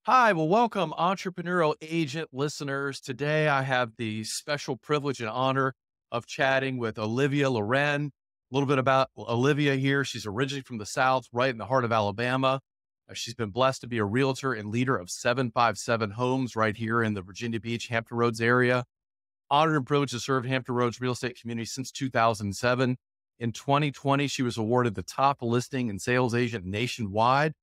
Hi, well, welcome, entrepreneurial agent listeners. Today, I have the special privilege and honor of chatting with Olivia Laurenn. A little bit about Olivia here. She's originally from the South, right in the heart of Alabama. She's been blessed to be a realtor and leader of 757 homes right here in the Virginia Beach, Hampton Roads area. Honored and privileged to serve Hampton Roads real estate community since 2007. In 2020, she was awarded the top listing and sales agent nationwide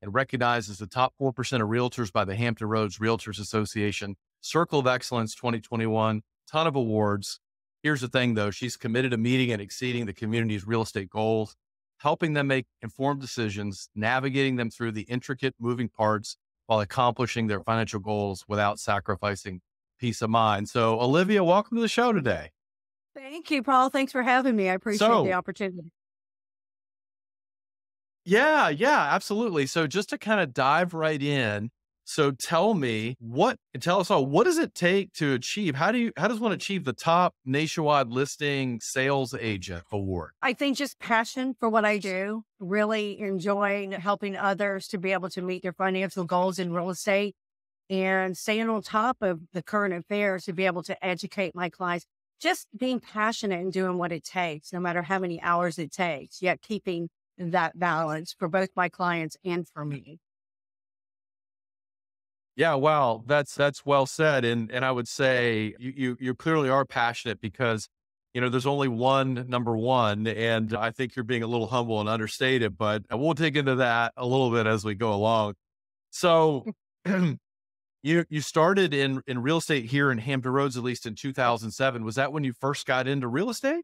and recognized as the top 4% of realtors by the Hampton Roads Realtors Association. Circle of Excellence 2021, ton of awards. Here's the thing though, she's committed to meeting and exceeding the community's real estate goals, helping them make informed decisions, navigating them through the intricate moving parts while accomplishing their financial goals without sacrificing peace of mind. So, Olivia, welcome to the show today. Thank you, Paul. Thanks for having me. I appreciate the So, opportunity. yeah, absolutely. So, just to kind of dive right in, so tell us all, what does it take to achieve? How does one achieve the top nationwide listing sales agent award? I think just passion for what I do, really enjoying helping others to be able to meet their financial goals in real estate and staying on top of the current affairs to be able to educate my clients. Just being passionate and doing what it takes, no matter how many hours it takes, yet keeping that balance for both my clients and for me. Yeah, well, that's well said, and I would say you clearly are passionate because there's only one number one, and I think you're being a little humble and understated, but we'll dig into that a little bit as we go along. So, you started in real estate here in Hampton Roads, at least in 2007. Was that when you first got into real estate?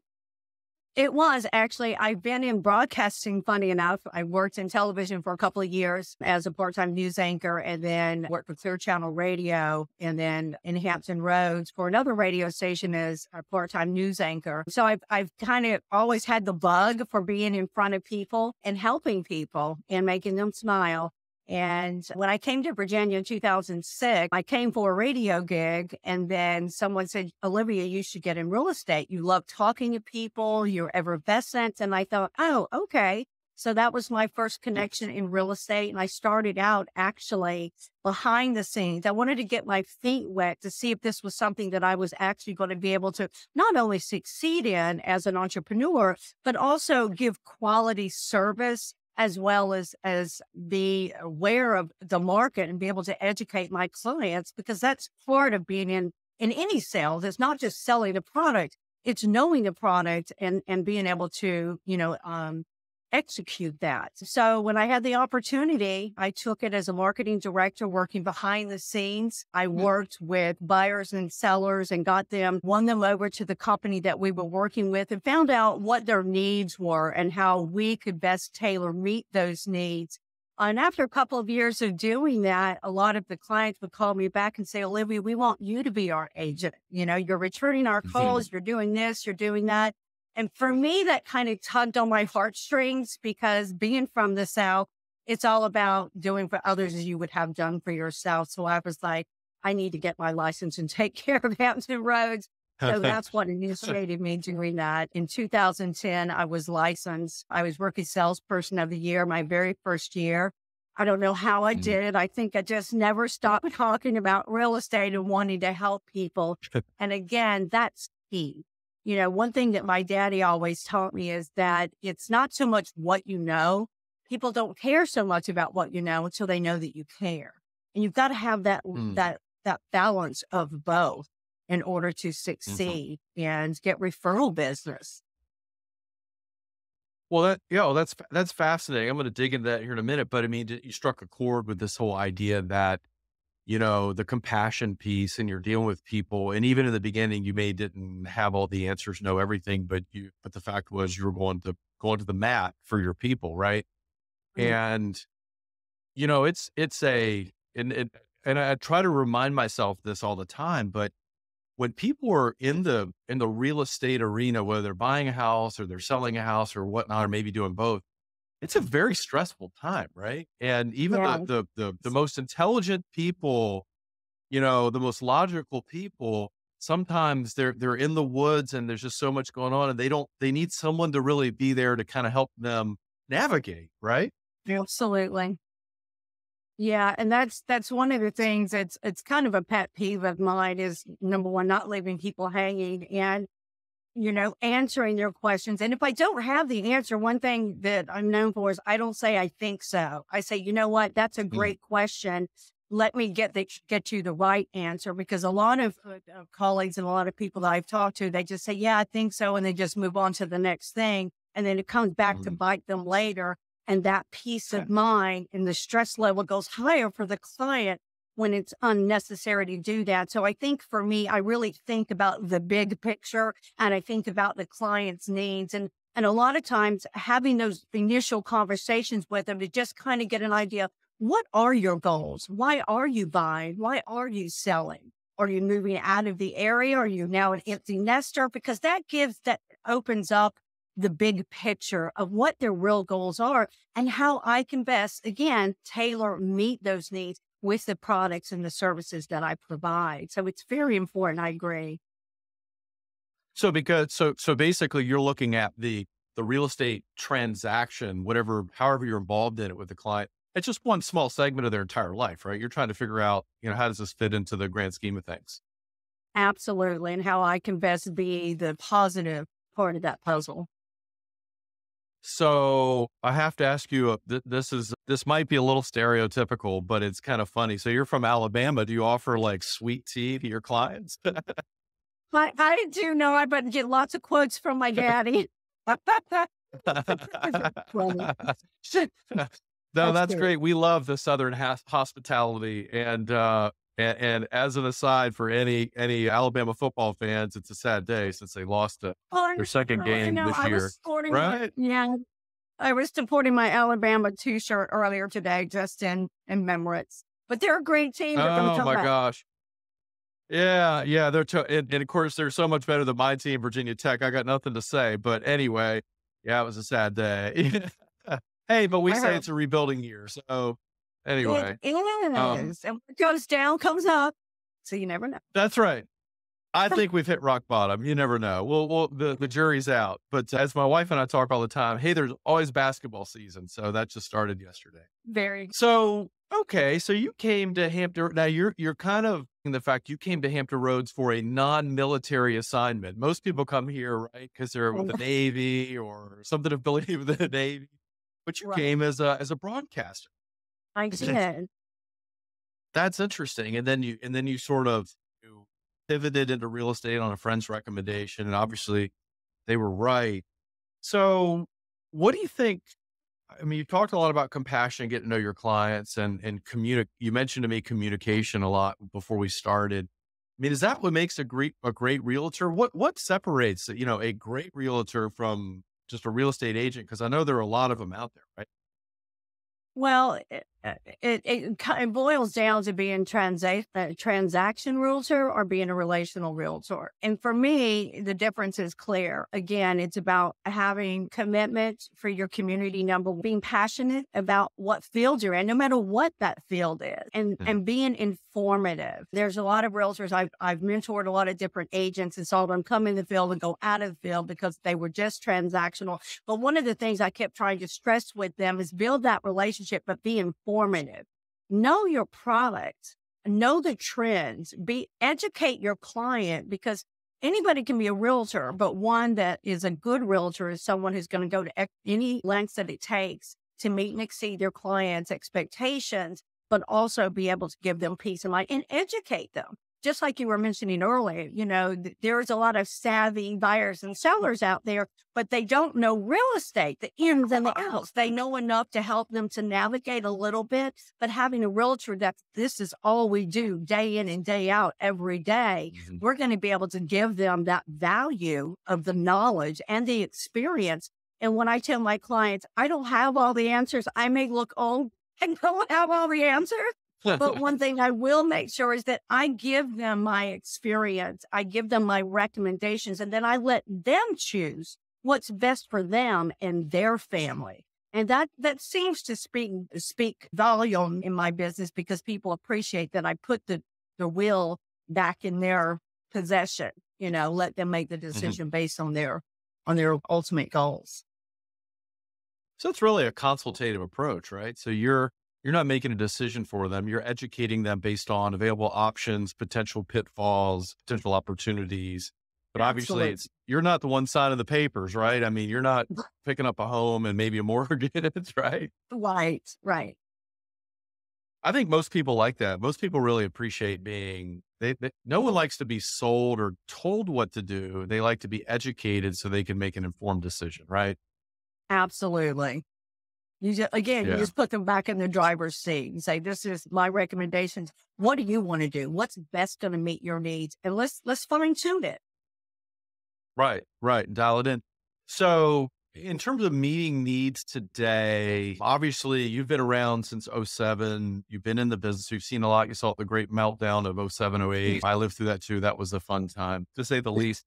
It was actually, I've been in broadcasting, funny enough. I worked in television for a couple of years as a part-time news anchor and then worked for Clear Channel Radio and then in Hampton Roads for another radio station as a part-time news anchor. So I've kind of always had the bug for being in front of people and helping people and making them smile. And when I came to Virginia in 2006, I came for a radio gig. And then someone said, Olivia, you should get in real estate. You love talking to people. You're effervescent. And I thought, oh, okay. So that was my first connection in real estate. And I started out actually behind the scenes. I wanted to get my feet wet to see if this was something that I was actually going to be able to not only succeed in as an entrepreneur, but also give quality service as well as be aware of the market and be able to educate my clients, because that's part of being in any sales. It's not just selling the product, it's knowing the product and being able to, execute that. So when I had the opportunity, I took it as a marketing director working behind the scenes. I worked with buyers and sellers and won them over to the company that we were working with and found out what their needs were and how we could best tailor meet those needs. And after a couple of years of doing that, a lot of the clients would call me back and say, Olivia, we want you to be our agent. You're returning our Mhm. calls. You're doing this, you're doing that. And for me, that kind of tugged on my heartstrings because being from the South, it's all about doing for others as you would have done for yourself. So I was like, I need to get my license and take care of Hampton Roads. So that's what initiated me doing that. In 2010, I was licensed. I was rookie salesperson of the year, my very first year. I don't know how I Mhm. did it. I think I just never stopped talking about real estate and wanting to help people. And again, that's key. One thing that my daddy always taught me is that it's not so much what you know. People don't care so much about what you know until they know that you care. And you've got to have Mm. that balance of both in order to Mhm. succeed and get referral business. Well, that's fascinating. I'm going to dig into that here in a minute, but I mean, you struck a chord with this whole idea that the compassion piece, and you're dealing with people. And even in the beginning, you may didn't have all the answers, know everything, but the fact was you were going to the mat for your people, right? Mm. And it's and I try to remind myself this all the time, but when people are in the real estate arena, whether they're buying a house or they're selling a house or whatnot, or maybe doing both, it's a very stressful time, right? And even Yeah. the most intelligent people, the most logical people, sometimes they're in the woods and there's just so much going on and they need someone to really be there to kind of help them navigate, right? Absolutely. Yeah, and that's one of the things it's kind of a pet peeve of mine is number one, not leaving people hanging and answering their questions. And if I don't have the answer, one thing that I'm known for is I don't say I think so. I say, you know what, that's a Mm, great question. Let me get you the right answer because a lot of colleagues and a lot of people that I've talked to, they just say, yeah, I think so, and they just move on to the next thing, and then it comes back to mhm. bite them later. And that peace of mind and the stress level goes higher for the client when it's unnecessary to do that. So I think for me, I really think about the big picture and I think about the client's needs. And a lot of times having those initial conversations with them to just kind of get an idea, what are your goals? Why are you buying? Why are you selling? Are you moving out of the area? Are you now an empty nester? Because that opens up the big picture of what their real goals are and how I can best, again, meet those needs with the products and the services that I provide. So it's very important. I agree. So basically you're looking at the real estate transaction, however you're involved in it with the client. It's just one small segment of their entire life, right? You're trying to figure out, how does this fit into the grand scheme of things? Absolutely. And how I can best be the positive part of that puzzle. So I have to ask you, this might be a little stereotypical, but it's kind of funny. So you're from Alabama. Do you offer like sweet tea to your clients? I do know I better get lots of quotes from my daddy. Funny. No, That's that's good. great. We love the Southern hospitality, and as an aside for any Alabama football fans, it's a sad day since they lost their second I game know. this I was year, supporting my, right? yeah, I was supporting my Alabama t-shirt earlier today, just in remembrance. But they're a great team. They're going to Oh come my back. gosh. Yeah, yeah, and of course they're so much better than my team, Virginia Tech. I got nothing to say, but anyway, yeah, it was a sad day. Hey, but we I say heard it's a rebuilding year, so it anyway, um, is. And what goes down comes up. So you never know. that's right. I think we've hit rock bottom. You never know. The jury's out. But as my wife and I talk all the time, hey, there's always basketball season, so that just started yesterday. Very. So, okay, so you came to Hampton. Now you're kind of in the fact you came to Hampton Roads for a non-military assignment. Most people come here, right, because they're with the Navy or something affiliated with the Navy. But you Right. came as a broadcaster. I did. That's interesting. And then you sort of you pivoted into real estate on a friend's recommendation, and obviously they were right. So, what do you think? I mean, you talked a lot about compassion, getting to know your clients, and communicate. You mentioned to me communication a lot before we started. I mean, is that what makes a great realtor? What separates a great realtor from just a real estate agent? Because I know there are a lot of them out there, right? Well, it boils down to being transaction realtor or being a relational realtor. And for me, the difference is clear. Again, it's about having commitment for your community, number one, being passionate about what field you're in, no matter what that field is, Mhm. and being informative. There's a lot of realtors. I've mentored a lot of different agents and saw them come in the field and go out of the field because they were just transactional. But one of the things I kept trying to stress with them is build that relationship, but be informative. Know your product, know the trends, educate your client because anybody can be a realtor, but one that is a good realtor is someone who's going to go to any lengths that it takes to meet and exceed their clients' expectations, but also be able to give them peace of mind and educate them. Just like you were mentioning earlier, there's a lot of savvy buyers and sellers out there, but they don't know real estate, the ins and the outs. They know enough to help them to navigate a little bit, but having a realtor that this is all we do day in and day out every day, Mhm. we're going to be able to give them that value of the knowledge and the experience. And when I tell my clients, I don't have all the answers, I may look old and don't have all the answers. But one thing I will make sure is that I give them my experience. I give them my recommendations, and then I let them choose what's best for them and their family. And that seems to speak volume in my business because people appreciate that I put the will back in their possession, let them make the Mhm. decision based on their ultimate goals. So it's really a consultative approach, right? So you're not making a decision for them. You're educating them based on available options, potential pitfalls, potential opportunities. But obviously Absolutely. you're not the one signing the papers, right? I mean, you're not picking up a home and maybe a mortgage, right? Right, right. I think most people like that. Most people really appreciate no one likes to be sold or told what to do. They like to be educated so they can make an informed decision, right? Absolutely. You Yeah. just put them back in the driver's seat and say, "This is my recommendations. What do you want to do? What's best going to meet your needs? And let's fine tune it." Right. Right. Dial it in. So in terms of meeting needs today, obviously you've been around since '07. You've been in the business. You've seen a lot. You saw the great meltdown of '07, '08. I lived through that too. That was a fun time to say the least.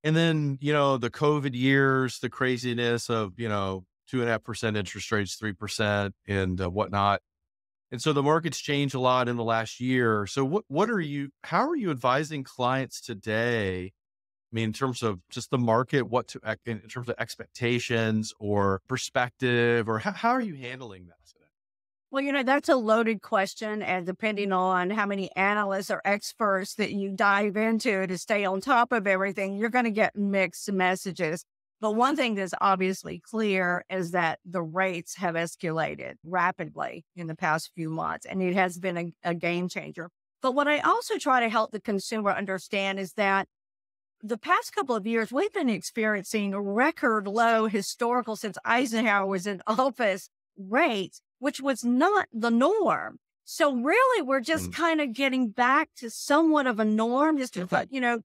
And then, the COVID years, the craziness of, 2.5% interest rates, 3% and whatnot. And so the market's changed a lot in the last year. So how are you advising clients today? I mean, in terms of just the market, in terms of expectations or perspective, or how are you handling that today? Well, that's a loaded question. And depending on how many analysts or experts that you dive into to stay on top of everything, you're going to get mixed messages. But one thing that's obviously clear is that the rates have escalated rapidly in the past few months, and it has been a game changer. But what I also try to help the consumer understand is that the past couple of years, we've been experiencing record low historical since Eisenhower was in office rates, which was not the norm. So really, we're just Mm, kind of getting back to somewhat of a norm. Just a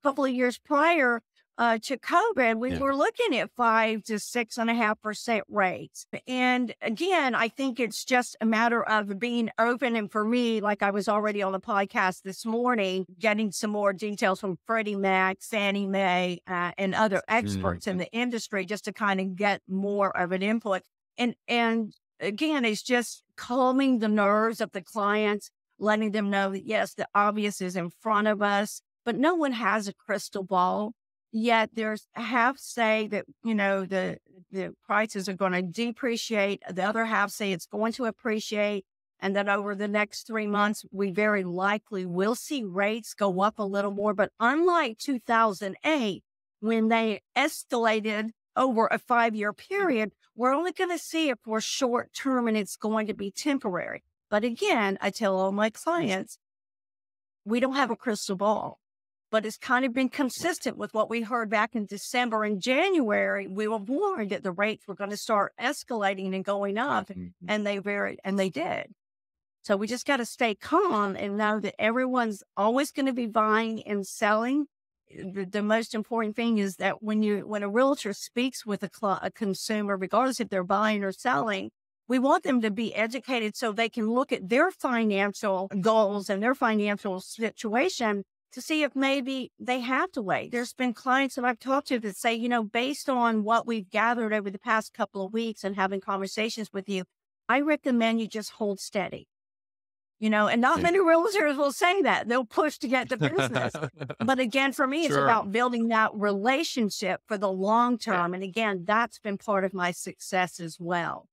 couple of years prior to COVID, we yeah. were looking at 5 to 6.5% rates. And again, I think it's just a matter of being open. And for me, like I was already on the podcast this morning, getting some more details from Freddie Mac, Fannie Mae, and other experts in Mhm. the industry, just to kind of get more of an input. And again, it's just calming the nerves of the clients, letting them know that yes, the obvious is in front of us, but no one has a crystal ball. Yet there's half say that, the prices are going to depreciate. The other half say it's going to appreciate. And that over the next 3 months, we very likely will see rates go up a little more. But unlike 2008, when they escalated over a 5-year period, we're only going to see it for short term and it's going to be temporary. But again, I tell all my clients, we don't have a crystal ball, but it's kind of been consistent with what we heard back in December and January. We were warned that the rates were going to start escalating and going up, Mhm. and they did. So we just got to stay calm and know that everyone's always going to be buying and selling. The most important thing is that when a realtor speaks with a consumer, regardless if they're buying or selling, we want them to be educated so they can look at their financial goals and their financial situation to see if maybe they have to wait. There's been clients that I've talked to that say, based on what we've gathered over the past couple of weeks and having conversations with you, I recommend you just hold steady. And not Yeah. many realtors will say that. They'll push to get the business. But again, for me, it's Sure. about building that relationship for the long Yeah. term. And again, that's been part of my success as well.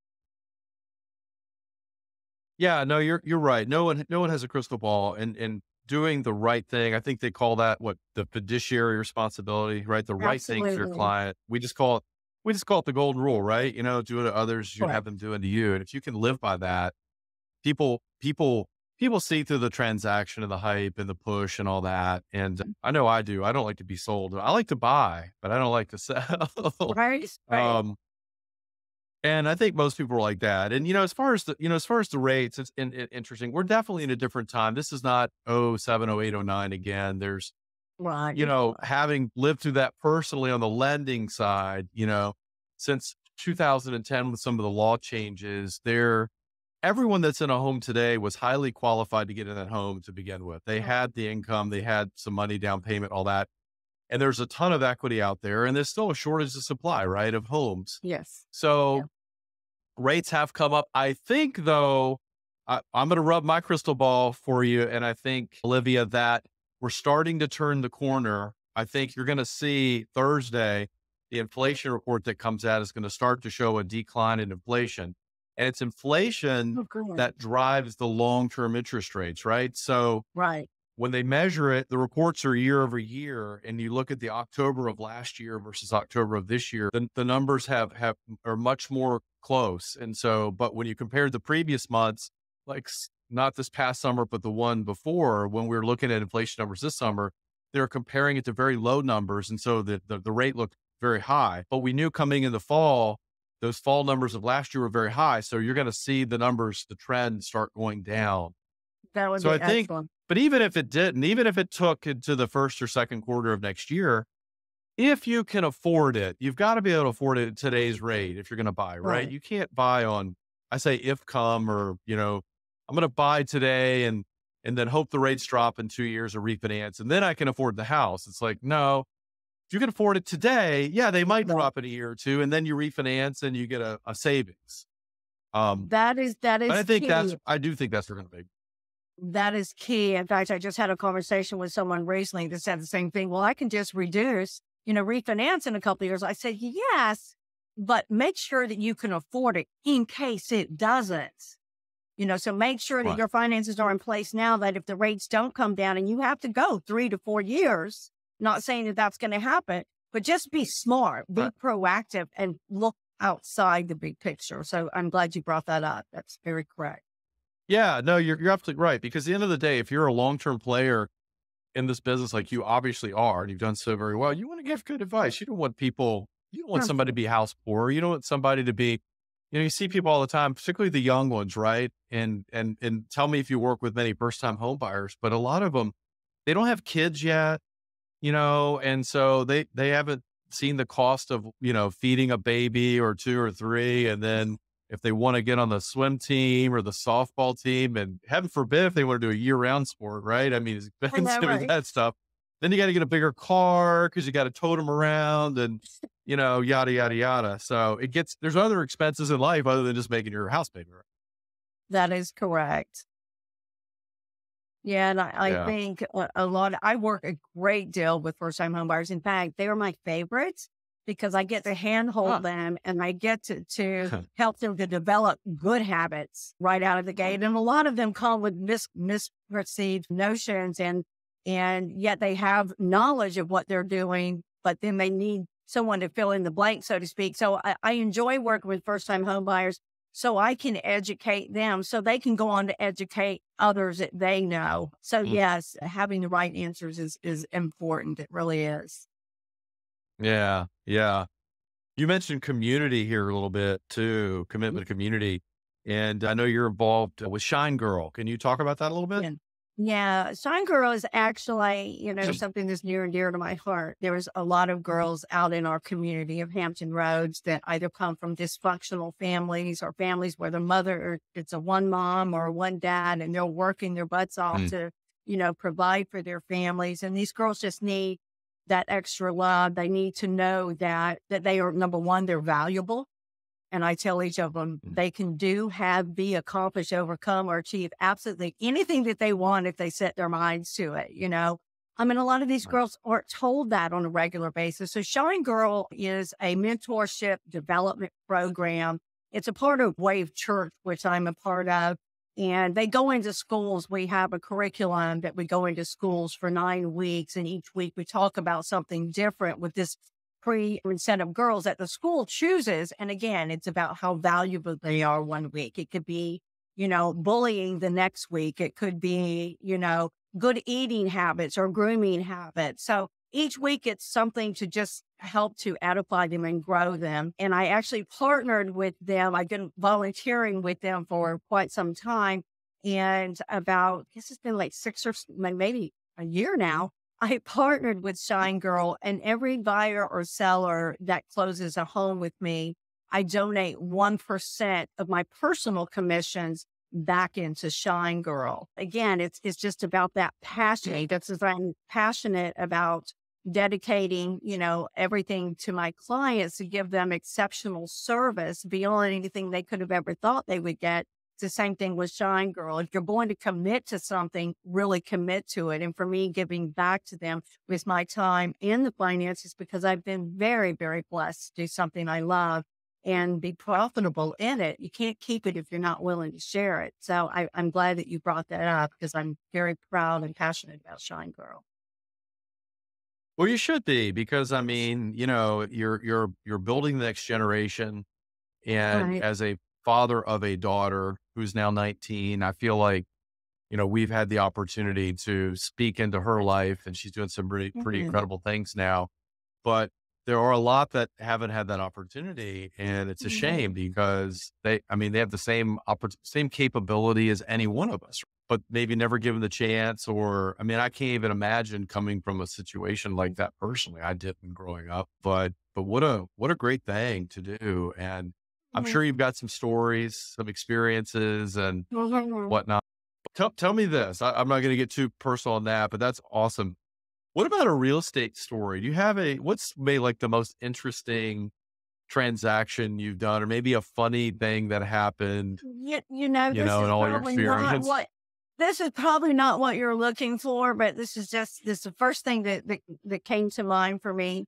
Yeah, no, you're right. No one has a crystal ball, and doing the right thing. I think they call that the fiduciary responsibility, right? The right thing for your Absolutely. client. We just call it the golden rule, right? Do unto others, you'd have Correct. them do unto you. And if you can live by that, people see through the transaction and the hype and the push and all that. And I know I do. I don't like to be sold. I like to buy, but I don't like to sell. Right. Right. um, and I think most people are like that. And, as far as the rates, it's interesting. We're definitely in a different time. This is not '07, '08, '09 again. There's, Right. having lived through that personally on the lending side, since 2010 with some of the law changes, everyone that's in a home today was highly qualified to get in that home to begin with. They Right. had the income, they had some money down payment, all that. And there's a ton of equity out there, and there's still a shortage of supply, right, of homes. Yes. Yeah. So rates have come up. I think though, I'm going to rub my crystal ball for you. And I think, Olivia, that we're starting to turn the corner. I think you're going to see Thursday, the inflation report that comes out is going to start to show a decline in inflation. and it's inflation Oh, good. that drives the long-term interest rates, right? So Right. when they measure it, the reports are year over year, and you look at the October of last year versus October of this year, the numbers have are much more close. And so, but when you compare the previous months, like not this past summer, but the one before, when we were looking at inflation numbers this summer, they're comparing it to very low numbers, and so the rate looked very high. But we knew coming in the fall, those fall numbers of last year were very high. So you're going to see the numbers, the trend start going down. That would So I be think, excellent. but even if it didn't, even if it took into the first or second quarter of next year, if you can afford it, you've got to be able to afford it at today's rate if you're going to buy, right? Right. You can't buy on, I say if come or, I'm going to buy today and then hope the rates drop in 2 years or refinance and then I can afford the house. It's like, no, if you can afford it today, yeah, they might Right. drop in a year or two and then you refinance and you get a savings. Um, That but is key. I do think that's going to be. That is key. In fact, I just had a conversation with someone recently that said the same thing. Well, I can just reduce, refinance in a couple of years. I said, yes, but make sure that you can afford it in case it doesn't. So make sure that Right. your finances are in place now that if the rates don't come down and you have to go 3 to 4 years, not saying that that's going to happen, but just be smart, be Right. proactive and look outside the big picture. So I'm glad you brought that up. That's very correct. Yeah, no, you're absolutely right. Because at the end of the day, if you're a long-term player in this business, like you obviously are, and you've done so very well, you want to give good advice. You don't want somebody to be house poor. You don't want somebody to be, you see people all the time, particularly the young ones, right? And tell me if you work with many first-time home buyers, but a lot of them, they don't have kids yet, and so they haven't seen the cost of, feeding a baby or two or three. And then if they want to get on the swim team or the softball team, and heaven forbid if they want to do a year-round sport, right? I mean, it's I know, expensive as right? that stuff. Then you got to get a bigger car because you got to tote them around and, yada, yada, yada. So there's other expenses in life other than just making your house payment. Right? That is correct. Yeah, and I Yeah. think a lot I work a great deal with first-time homebuyers. In fact, they are my favorites because I get to handhold Huh. them and I get to help them to develop good habits right out of the gate. And a lot of them come with misperceived notions and yet they have knowledge of what they're doing, but then they need someone to fill in the blank, so to speak. So I enjoy working with first-time homebuyers so I can educate them so they can go on to educate others that they know. So Mm. yes, having the right answers is important. It really is. Yeah. Yeah. You mentioned community here a little bit too, commitment to community. And I know you're involved with Shine Girl. Can you talk about that a little bit? Yeah. Yeah. Shine Girl is actually, something that's near and dear to my heart. There's a lot of girls out in our community of Hampton Roads that either come from dysfunctional families or families where the mother, it's a one mom or one dad, and they're working their butts off Mm. to, provide for their families. And these girls just need that extra love. They need to know that they are, number one, they're valuable. And I tell each of them Mm. they can do, have, be, accomplish, overcome, or achieve absolutely anything that they want if they set their minds to it. I mean, a lot of these Right. girls aren't told that on a regular basis. So Shine Girl is a mentorship development program. It's a part of Wave Church, which I'm a part of. And they go into schools. We have a curriculum that we go into schools for 9 weeks. And each week we talk about something different with this set of girls that the school chooses. And again, it's about how valuable they are one week. It could be, bullying the next week. It could be, good eating habits or grooming habits. So each week it's something to just help to edify them and grow them. And I actually partnered with them. I've been volunteering with them for quite some time. And about, I guess it's been like maybe a year now. I partnered with Shine Girl, and every buyer or seller that closes a home with me, I donate 1% of my personal commissions back into Shine Girl. Again, it's just about that passion. That's as I'm passionate about dedicating, everything to my clients to give them exceptional service beyond anything they could have ever thought they would get. It's the same thing with Shine Girl. If you're going to commit to something, really commit to it. And for me, giving back to them with my time and the finances, because I've been very, very blessed to do something I love. and be profitable in it. You can't keep it if you're not willing to share it. So I'm glad that you brought that up because I'm very proud and passionate about Shine Girl. Well, you should be because I mean, you're building the next generation. And Right. as a father of a daughter who's now 19, I feel like, we've had the opportunity to speak into her life and she's doing some pretty Mhm. incredible things now. But there are a lot that haven't had that opportunity. And it's a shame Right. because they have the same capability as any one of us, but maybe never given the chance. Or, I mean, I can't even imagine coming from a situation like that personally. I didn't growing up, but what a great thing to do. And I'm sure you've got some stories, some experiences and Mhm. whatnot. Tell me this. I'm not going to get too personal on that, but that's awesome. What about a real estate story? Do you have what's maybe like the most interesting transaction you've done, or maybe a funny thing that happened, This in is all your probably not experience? what you're looking for, but this is the first thing that came to mind for me.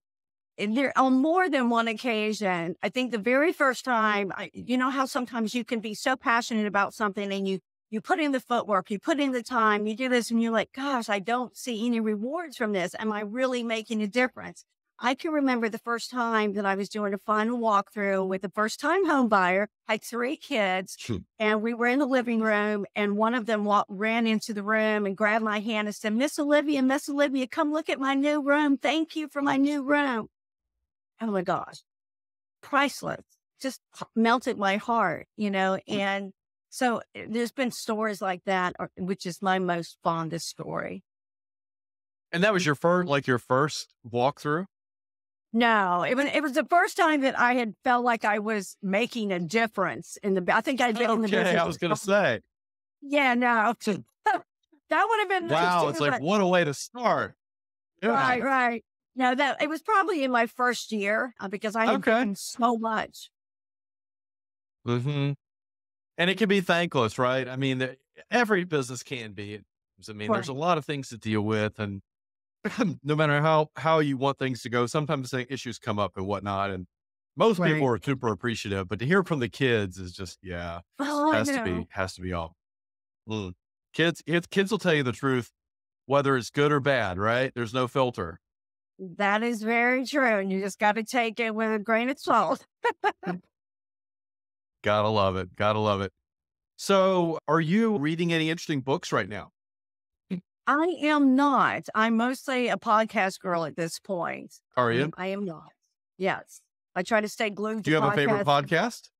And there on more than one occasion, I think the very first time, you know how sometimes you can be so passionate about something and you put in the footwork, you put in the time, you do this, and you're like, gosh, I don't see any rewards from this. Am I really making a difference? I can remember the first time that I was doing a final walkthrough with a first time home buyer, had 3 kids, Shoot. and we were in the living room, and one of them ran into the room and grabbed my hand and said, Miss Olivia, come look at my new room. Thank you for my new room. Oh my gosh, priceless. Just melted my heart. And so there's been stories like that, which is my most fondest story. And that was your first walkthrough? No, it was the first time that I had felt like I was making a difference I think I'd been in the Okay, business. I was going to say, Yeah, no, that would have been nice wow, it's too, like, but what a way to start. Yeah. right, right. No, that it was probably in my first year because I had Okay. given so much. hmm And it can be thankless, right? I mean, every business can be. I mean, there's a Right, lot of things to deal with, and no matter how you want things to go, sometimes issues come up and whatnot. And most people right. are super appreciative, but to hear from the kids is just, yeah, Oh, I has to know. be all. Mm. Kids will tell you the truth, whether it's good or bad, right? There's no filter. That is very true, and you just gotta take it with a grain of salt. Gotta love it. Gotta love it. So, are you reading any interesting books right now? I am not. I'm mostly a podcast girl at this point. Are you? I am not. Yes. I try to stay glued Do to you have a favorite podcasts. podcast?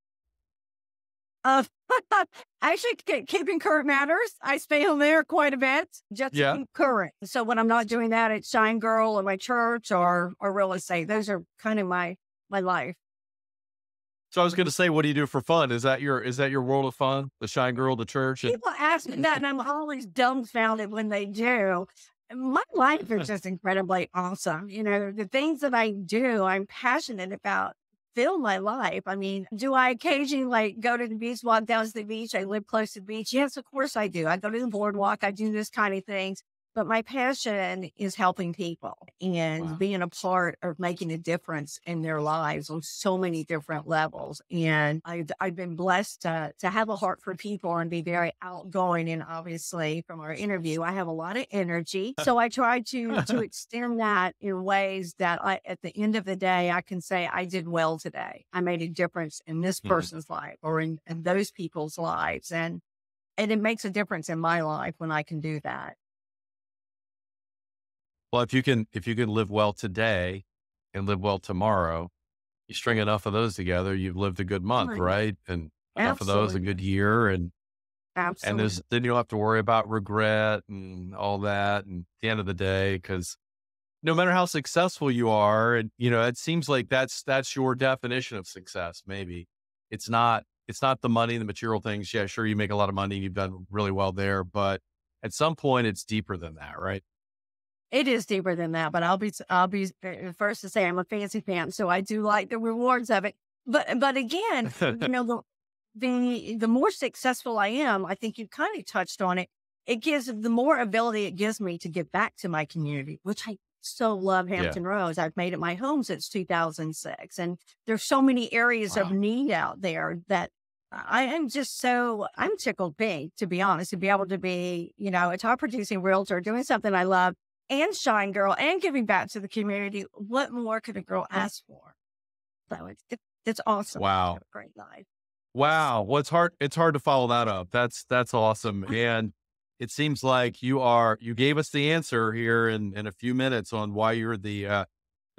Uh, actually, keeping current matters. I stay on there quite a bit just to Yeah. keep current. So when I'm not doing that, it's Shine Girl or my church or real estate. Those are kind of my life. So I was going to say, what do you do for fun? Is that your world of fun? The Shine Girl, the church, and People ask me that, and I'm always dumbfounded when they do. My life is just incredibly awesome. The things that I do, I'm passionate about. Fill my life. I mean, do I occasionally go to the beach, walk down to the beach? I live close to the beach. Yes, of course I do. I go to the boardwalk. I do this kind of things. But my passion is helping people and wow. being a part of making a difference in their lives on so many different levels. And I've been blessed to have a heart for people and be very outgoing. And obviously, from our interview, I have a lot of energy. So I try to extend that in ways that at the end of the day, I can say I did well today. I made a difference in this Mhm. person's life or in those people's lives, and it makes a difference in my life when I can do that. Well, if you can live well today and live well tomorrow, you string enough of those together, you've lived a good month, Right. right? And enough of those, a Absolutely. good year, and Absolutely. then you don't have to worry about regret and all that. And at the end of the day, because no matter how successful you are, and it seems like that's your definition of success. Maybe it's not the money, the material things. Yeah, sure, you make a lot of money, you've done really well there, but at some point, it's deeper than that, right? It is deeper than that, but I'll be first to say I'm a fancy pants, so I do like the rewards of it. But again, the more successful I am, I think you kind of touched on it. It gives the more ability it gives me to give back to my community, which I so love Yeah. Hampton Roads. I've made it my home since 2006. And there's so many areas of Wow. need out there that I am just so, I'm tickled pink, to be honest, to be able to be, a top producing realtor doing something I love and shine girl and giving back to the community. What more could a girl ask for? So it's awesome. I Wow. have a great life. Wow. Well, it's hard to follow that up. That's awesome. And it seems like you gave us the answer here in a few minutes on why you're the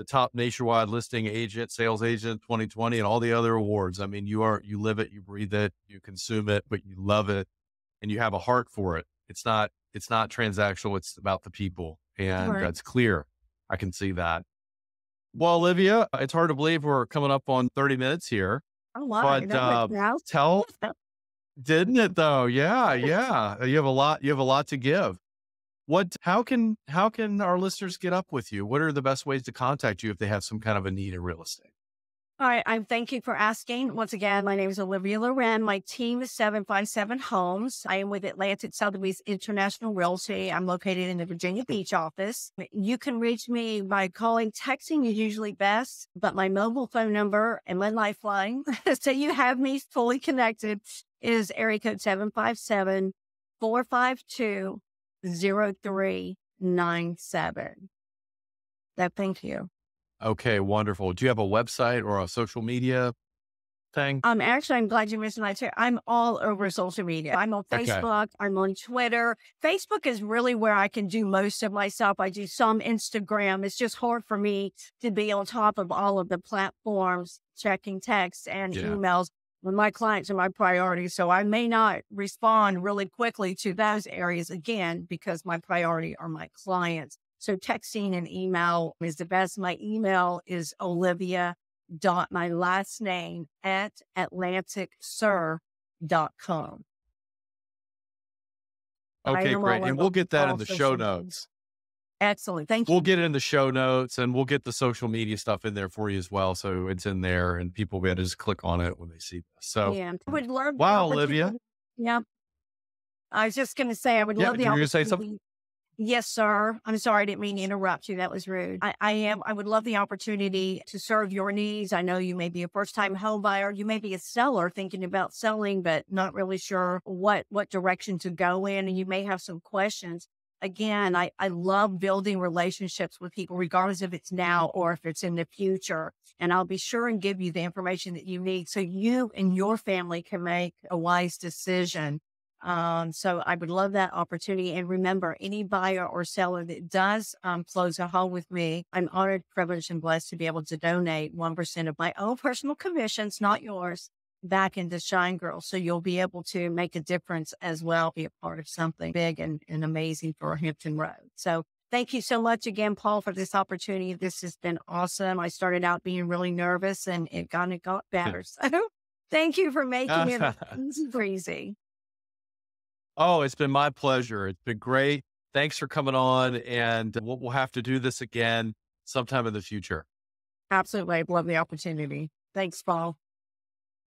top nationwide listing agent, sales agent 2020 and all the other awards. I mean, you live it, you breathe it, you consume it, but you love it and you have a heart for it. It's not transactional. It's about the people. And Right. that's clear. I can see that. Well, Olivia, it's hard to believe we're coming up on 30 minutes here, Oh, my. but That went now. tell, didn't it though? Yeah. Yeah. You have a lot to give. How can our listeners get up with you? What are the best ways to contact you if they have some kind of a need in real estate? All right. I'm thank you for asking. Once again, my name is Olivia Laurenn. My team is 757 Homes. I am with Atlantic Sotheby's International Realty. I'm located in the Virginia Beach office. You can reach me by calling. Texting is usually best, but my mobile phone number and my lifeline, so you have me fully connected, is area code 757-452-0397. Thank you. Okay, wonderful. Do you have a website or a social media thing? Actually, I'm glad you mentioned that too. I'm all over social media. I'm on Okay. Facebook. I'm on Twitter. Facebook is really where I can do most of my stuff. I do some Instagram. It's just hard for me to be on top of all of the platforms, checking texts and Yeah. emails when my clients are my priority. So I may not respond really quickly to those areas again, because my priority are my clients. So texting and email is the best. My email is Olivia dot my last name at atlanticsir.com. I Okay, am great. all And over we'll get that in all the show social media. notes. Excellent. Thank We'll you. get it in the show notes and we'll get the social media stuff in there for you as well. So it's in there and people will be able to just click on it when they see this. So Yeah. I would love the wow, Olivia. opportunity. Yep. I was just going to say, I would Yeah. love the You're going to say something? opportunity. Yes, sir. I'm sorry. I didn't mean to interrupt you. That was rude. I would love the opportunity to serve your needs. I know you may be a first time home buyer. You may be a seller thinking about selling, but not really sure what direction to go in. And you may have some questions. Again, I love building relationships with people, regardless if it's now or if it's in the future. And I'll be sure and give you the information that you need so you and your family can make a wise decision. So I would love that opportunity. And remember, any buyer or seller that does close a home with me, I'm honored, privileged, and blessed to be able to donate 1% of my own personal commissions, not yours, back into Shine Girl. So you'll be able to make a difference as well, be a part of something big and amazing for Hampton Roads. So thank you so much again, Paul, for this opportunity. This has been awesome. I started out being really nervous and it kind of got better. So thank you for making it easy breezy. Oh, it's been my pleasure. It's been great. Thanks for coming on. And we'll have to do this again sometime in the future. Absolutely. I love the opportunity. Thanks, Paul.